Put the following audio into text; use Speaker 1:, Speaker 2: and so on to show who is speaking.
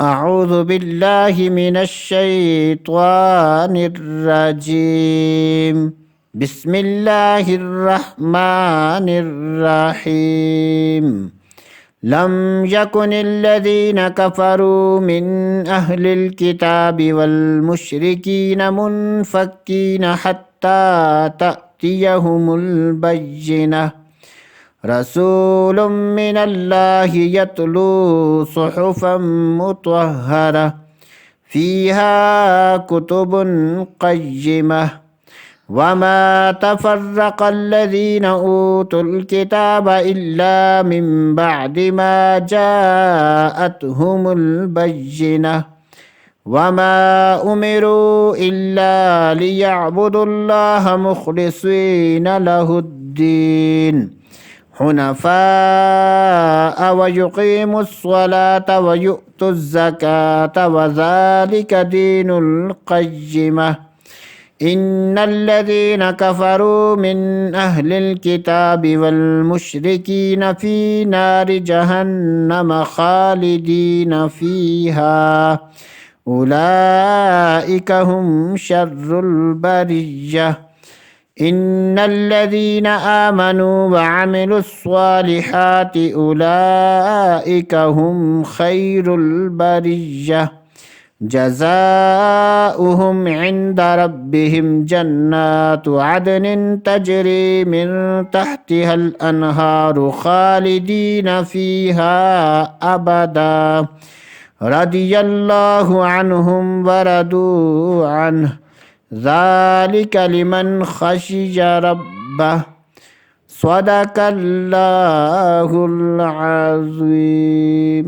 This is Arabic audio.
Speaker 1: أعوذ بالله من الشيطان الرجيم. بسم الله الرحمن الرحيم. لم يكن الذين كفروا من أهل الكتاب والمشركين منفكين حتى تأتيهم البينة. رسول من الله يتلو صحفا مطهرة فيها كتب قيمة. وما تفرق الذين أوتوا الكتاب إلا من بعد ما جاءتهم البينة. وما أمروا إلا ليعبدوا الله مخلصين له الدين حنفاء ويقيموا الصلاة ويؤتوا الزكاة وذلك دين القيمة. إن الذين كفروا من أهل الكتاب والمشركين في نار جهنم خالدين فيها أولئك هم شر البرية. إن الذين آمنوا وعملوا الصالحات أولئك هم خير البرية. جزاؤهم عند ربهم جنات عدن تجري من تحتها الأنهار خالدين فيها أبدا. رضي الله عنهم ورضوا عنه ذلك لمن خشي ربه. صدق الله العظيم.